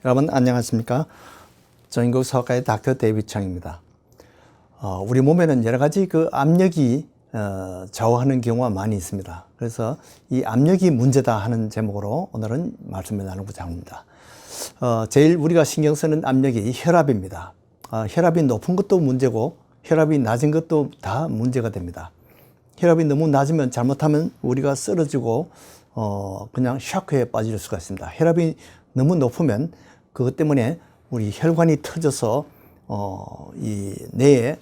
여러분 안녕하십니까? 정인국 서학과의 닥터 데이비드 청입니다. 우리 몸에는 여러 가지 그 압력이 좌우하는 경우가 많이 있습니다. 그래서 이 압력이 문제다 하는 제목으로 오늘은 말씀을 나누고자 합니다. 제일 우리가 신경 쓰는 압력이 혈압입니다. 혈압이 높은 것도 문제고 혈압이 낮은 것도 다 문제가 됩니다. 혈압이 너무 낮으면 잘못하면 우리가 쓰러지고 그냥 샤크에 빠질 수가 있습니다. 혈압이 너무 높으면 그것 때문에 우리 혈관이 터져서 이 뇌에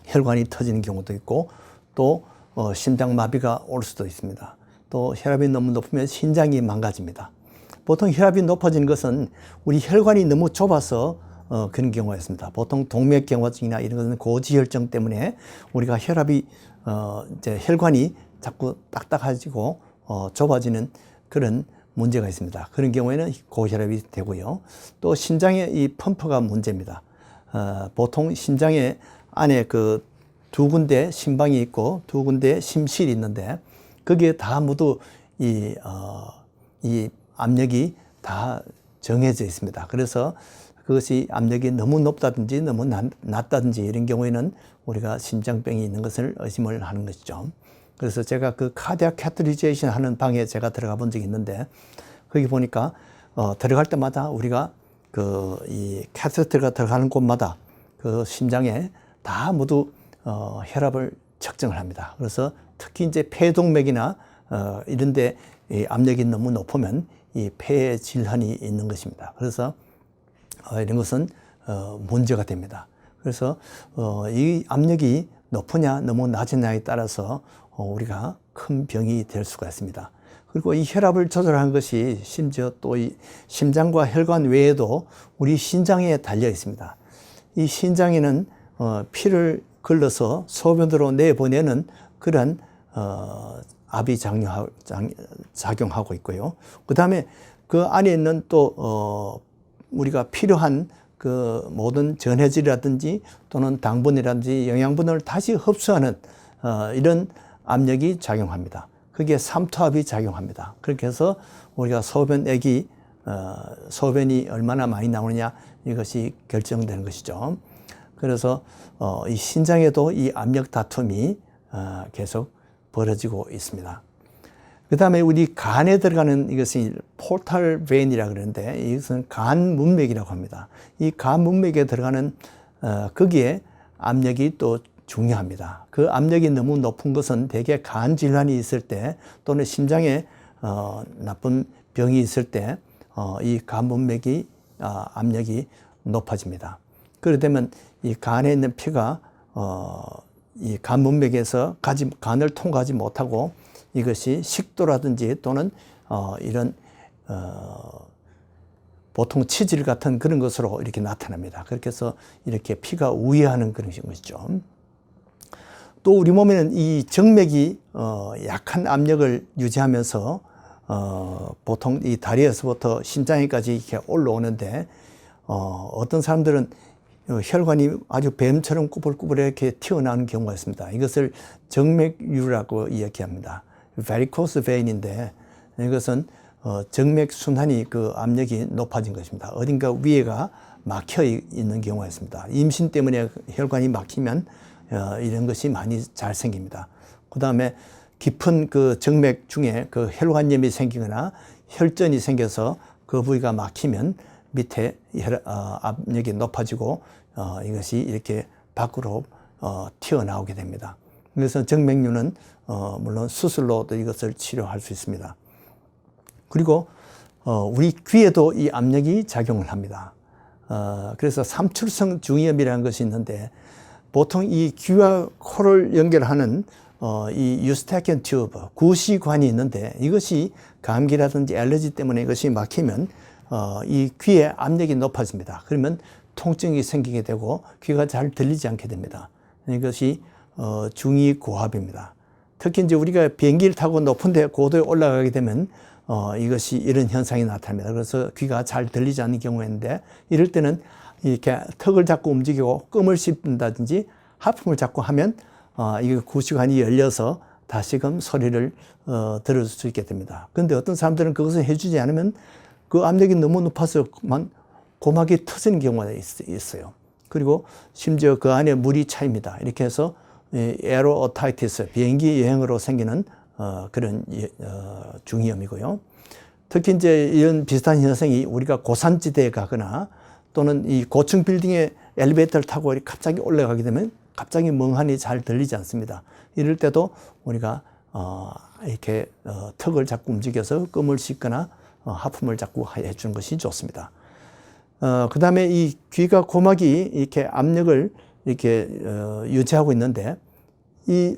혈관이 터지는 경우도 있고 또 심장마비가 올 수도 있습니다. 또 혈압이 너무 높으면 심장이 망가집니다. 보통 혈압이 높아지는 것은 우리 혈관이 너무 좁아서 그런 경우가 있습니다. 보통 동맥경화증이나 이런 것은 고지혈증 때문에 우리가 혈압이 이제 혈관이 자꾸 딱딱해지고 좁아지는 그런 문제가 있습니다. 그런 경우에는 고혈압이 되고요. 또 심장의 이 펌프가 문제입니다. 보통 심장의 안에 그 두 군데 심방이 있고 두 군데 심실이 있는데 거기에 다 모두 이 압력이 다 정해져 있습니다. 그래서 그것이 압력이 너무 높다든지 너무 낮다든지 이런 경우에는 우리가 심장병이 있는 것을 의심을 하는 것이죠. 그래서 제가 그 카디악 캐테리제이션 하는 방에 제가 들어가 본 적이 있는데 거기 보니까 들어갈 때마다 우리가 그 이 캐테터가 들어가는 곳마다 그 심장에 다 모두 혈압을 측정을 합니다. 그래서 특히 이제 폐동맥이나 이런데 이 압력이 너무 높으면 이 폐에 질환이 있는 것입니다. 그래서 이런 것은 문제가 됩니다. 그래서 이 압력이 높으냐 너무 낮으냐에 따라서 우리가 큰 병이 될 수가 있습니다. 그리고 이 혈압을 조절하는 것이 심지어 또 이 심장과 혈관 외에도 우리 신장에 달려 있습니다. 이 신장에는 피를 걸러서 소변으로 내보내는 그런 압이 작용하고 있고요. 그 다음에 그 안에 있는 또 우리가 필요한 그 모든 전해질이라든지 또는 당분이라든지 영양분을 다시 흡수하는 이런 압력이 작용합니다. 그게 삼투압이 작용합니다. 그렇게 해서 우리가 소변액이 소변이 얼마나 많이 나오느냐 이것이 결정되는 것이죠. 그래서 이 신장에도 이 압력 다툼이 계속 벌어지고 있습니다. 그 다음에 우리 간에 들어가는 이것이 포탈 베인이라고 그러는데 이것은 간 문맥이라고 합니다. 이 간 문맥에 들어가는 거기에 압력이 또 중요합니다. 그 압력이 너무 높은 것은 대개 간 질환이 있을 때 또는 심장에 나쁜 병이 있을 때 이 간 문맥이 압력이 높아집니다. 그렇게 되면 이 간에 있는 피가 이 간 문맥에서 간을 통과하지 못하고 이것이 식도라든지 또는 이런 보통 치질 같은 그런 것으로 이렇게 나타납니다. 그렇게 해서 이렇게 피가 우회하는 그런 것이죠. 또 우리 몸에는 이 정맥이 약한 압력을 유지하면서 보통 이 다리에서부터 심장에까지 이렇게 올라오는데 어떤 사람들은 혈관이 아주 뱀처럼 꾸불꾸불하게 튀어나오는 경우가 있습니다. 이것을 정맥류라고 이야기합니다. varicose vein인데 이것은 정맥 순환이 그 압력이 높아진 것입니다. 어딘가 위에가 막혀 있는 경우가 있습니다. 임신 때문에 혈관이 막히면 이런 것이 많이 잘 생깁니다. 그 다음에 깊은 그 정맥 중에 그 혈관염이 생기거나 혈전이 생겨서 그 부위가 막히면 밑에 압력이 높아지고 이것이 이렇게 밖으로 튀어나오게 됩니다. 그래서 정맥류는 물론 수술로도 이것을 치료할 수 있습니다. 그리고 우리 귀에도 이 압력이 작용을 합니다. 그래서 삼출성 중이염이라는 것이 있는데 보통 이 귀와 코를 연결하는 이 유스타키언 튜브, 구시관이 있는데 이것이 감기라든지 알레르기 때문에 이것이 막히면 이 귀의 압력이 높아집니다. 그러면 통증이 생기게 되고 귀가 잘 들리지 않게 됩니다. 이것이 중이고압입니다. 특히 이제 우리가 비행기를 타고 높은 데 고도에 올라가게 되면 이것이 이런 현상이 나타납니다. 그래서 귀가 잘 들리지 않는 경우인데 이럴 때는 이렇게 턱을 자꾸 움직이고 끔을 씹는다든지 하품을 자꾸 하면 이 구시관이 열려서 다시금 소리를 들을 수 있게 됩니다. 그런데 어떤 사람들은 그것을 해주지 않으면 그 압력이 너무 높아서만 고막이 터지는 경우가 있어요. 그리고 심지어 그 안에 물이 차입니다. 이렇게 해서 에어로오타이티스, 비행기 여행으로 생기는 그런 중이염이고요. 특히 이제 이런 비슷한 현상이 우리가 고산지대에 가거나 또는 이 고층 빌딩에 엘리베이터를 타고 갑자기 올라가게 되면 갑자기 멍하니 잘 들리지 않습니다. 이럴 때도 우리가 이렇게 턱을 자꾸 움직여서 끔을 씻거나 하품을 자꾸 해주는 것이 좋습니다. 그 다음에 이 귀가 고막이 이렇게 압력을 이렇게 유지하고 있는데 이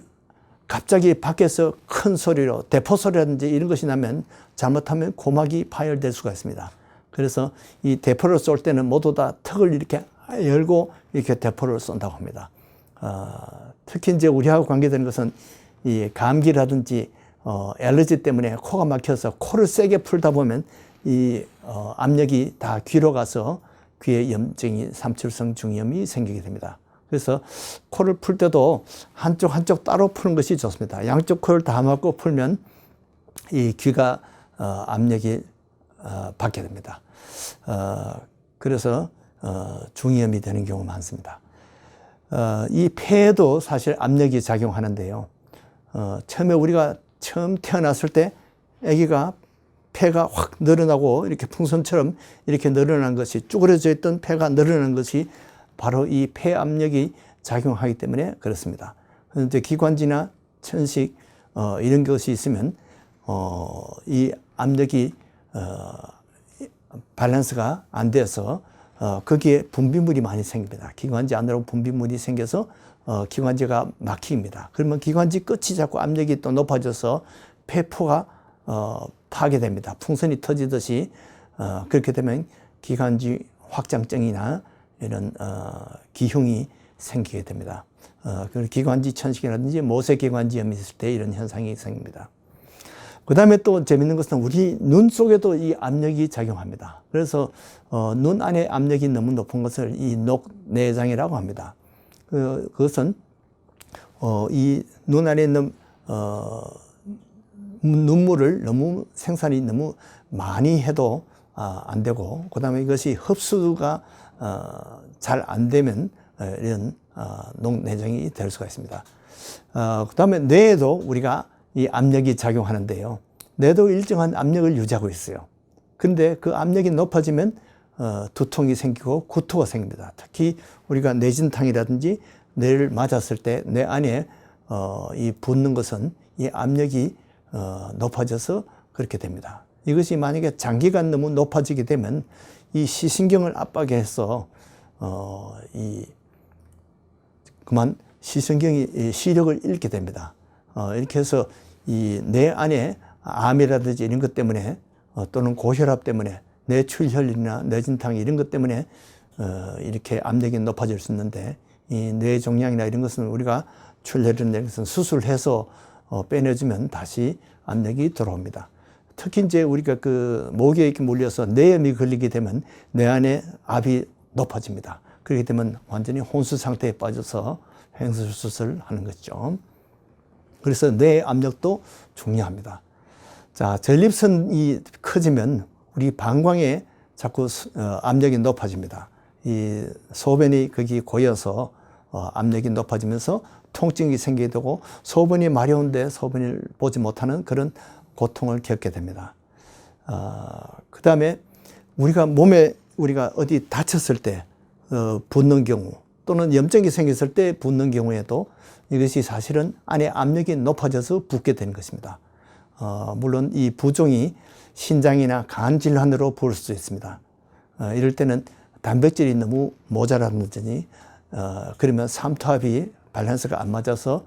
갑자기 밖에서 큰 소리로 대포 소리라든지 이런 것이 나면 잘못하면 고막이 파열될 수가 있습니다. 그래서 이 대포를 쏠 때는 모두 다 턱을 이렇게 열고 이렇게 대포를 쏜다고 합니다. 특히 이제 우리하고 관계되는 것은 이 감기라든지 알러지 때문에 코가 막혀서 코를 세게 풀다 보면 이 압력이 다 귀로 가서 귀에 염증이 삼출성 중이염이 생기게 됩니다. 그래서 코를 풀 때도 한쪽 따로 푸는 것이 좋습니다. 양쪽 코를 다 막고 풀면 이 귀가 압력이 받게 됩니다. 그래서 중이염이 되는 경우가 많습니다. 이 폐에도 사실 압력이 작용하는데요. 처음에 우리가 처음 태어났을 때 아기가 폐가 확 늘어나고 이렇게 풍선처럼 이렇게 늘어난 것이 쭈그러져 있던 폐가 늘어난 것이 바로 이 폐 압력이 작용하기 때문에 그렇습니다. 그런데 기관지나 천식 이런 것이 있으면 이 압력이 밸런스가 안 돼서 거기에 분비물이 많이 생깁니다. 기관지 안으로 분비물이 생겨서 기관지가 막힙니다. 그러면 기관지 끝이 자꾸 압력이 또 높아져서 폐포가 파괴됩니다. 풍선이 터지듯이 그렇게 되면 기관지 확장증이나 이런 기흉이 생기게 됩니다. 그리고 기관지 천식이라든지 모세기관지염이 있을 때 이런 현상이 생깁니다. 그 다음에 또 재밌는 것은 우리 눈 속에도 이 압력이 작용합니다. 그래서 눈 안에 압력이 너무 높은 것을 이 녹내장이라고 합니다. 그것은 이 눈 안에 있는 눈물을 생산이 너무 많이 해도 안 되고, 그 다음에 이것이 흡수가 잘 안 되면 이런 녹내장이 될 수가 있습니다. 그 다음에 뇌에도 우리가 이 압력이 작용하는데요. 뇌도 일정한 압력을 유지하고 있어요. 그런데 그 압력이 높아지면 두통이 생기고 구토가 생깁니다. 특히 우리가 뇌진탕이라든지 뇌를 맞았을 때 뇌 안에 이 붓는 것은 이 압력이 높아져서 그렇게 됩니다. 이것이 만약에 장기간 너무 높아지게 되면 이 시신경을 압박해서 그만 시신경이 시력을 잃게 됩니다. 이렇게 해서 이 뇌 안에 암이라든지 이런 것 때문에 또는 고혈압 때문에 뇌출혈이나 뇌진탕 이런 것 때문에 이렇게 압력이 높아질 수 있는데, 이 뇌종양이나 이런 것은 우리가 출혈이나 이런 것은 수술해서 빼내주면 다시 압력이 들어옵니다. 특히 이제 우리가 그 모기에 이렇게 물려서 뇌염이 걸리게 되면 뇌 안에 압이 높아집니다. 그렇게 되면 완전히 혼수 상태에 빠져서 횡설수설을 하는 것이죠. 그래서 뇌 압력도 중요합니다. 자, 전립선이 커지면 우리 방광에 자꾸 압력이 높아집니다. 이 소변이 거기 고여서 압력이 높아지면서 통증이 생기게 되고 소변이 마려운데 소변을 보지 못하는 그런 고통을 겪게 됩니다. 그 다음에 우리가 어디 다쳤을 때 붓는 경우 또는 염증이 생겼을 때 붓는 경우에도 이것이 사실은 안에 압력이 높아져서 붓게 되는 것입니다. 물론 이 부종이 신장이나 간 질환으로 볼 수도 있습니다. 이럴 때는 단백질이 너무 모자라든지 그러면 삼투압이 밸런스가 안 맞아서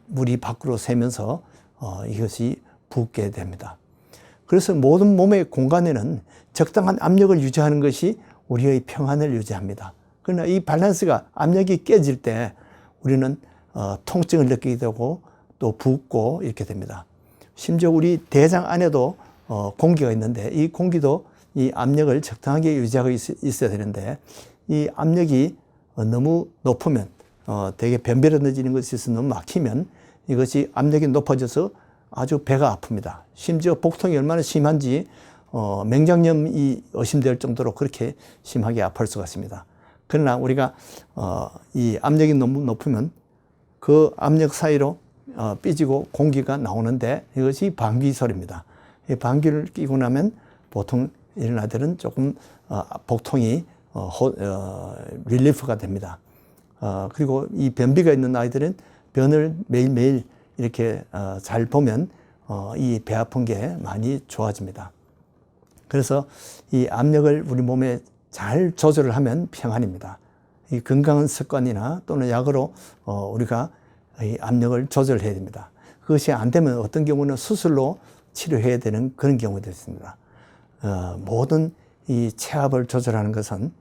물이 밖으로 새면서 이것이 붓게 됩니다. 그래서 모든 몸의 공간에는 적당한 압력을 유지하는 것이 우리의 평안을 유지합니다. 그러나 이 밸런스가 압력이 깨질 때 우리는 통증을 느끼게 되고 또 붓고 이렇게 됩니다. 심지어 우리 대장 안에도 공기가 있는데 이 공기도 이 압력을 적당하게 유지하고 있어야 되는데 이 압력이 너무 높으면 되게 변비라든지 이런 것이 있어서 너무 막히면 이것이 압력이 높아져서 아주 배가 아픕니다. 심지어 복통이 얼마나 심한지 맹장염이 의심될 정도로 그렇게 심하게 아플 수가 있습니다. 그러나 우리가 이 압력이 너무 높으면 그 압력 사이로 삐지고 공기가 나오는데 이것이 방귀설입니다. 이 방귀를 뀌고 나면 보통 이런 아이들은 조금 복통이 릴리프가 됩니다. 그리고 이 변비가 있는 아이들은 변을 매일매일 이렇게 잘 보면 이 배 아픈 게 많이 좋아집니다. 그래서 이 압력을 우리 몸에 잘 조절을 하면 평안입니다. 이 건강한 습관이나 또는 약으로 우리가 이 압력을 조절해야 됩니다. 그것이 안 되면 어떤 경우는 수술로 치료해야 되는 그런 경우도 있습니다. 모든 이 체압을 조절하는 것은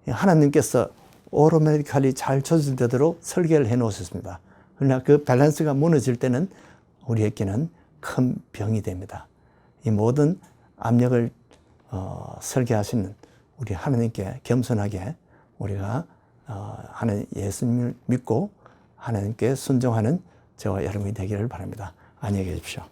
하나님께서 오토매티컬리 잘 조절되도록 설계를 해 놓으셨습니다. 그러나 그 밸런스가 무너질 때는 우리에게는 큰 병이 됩니다. 이 모든 압력을 설계하시는 우리 하나님께 겸손하게 우리가 하나님 예수님을 믿고 하나님께 순종하는 저와 여러분이 되기를 바랍니다. 안녕히 계십시오.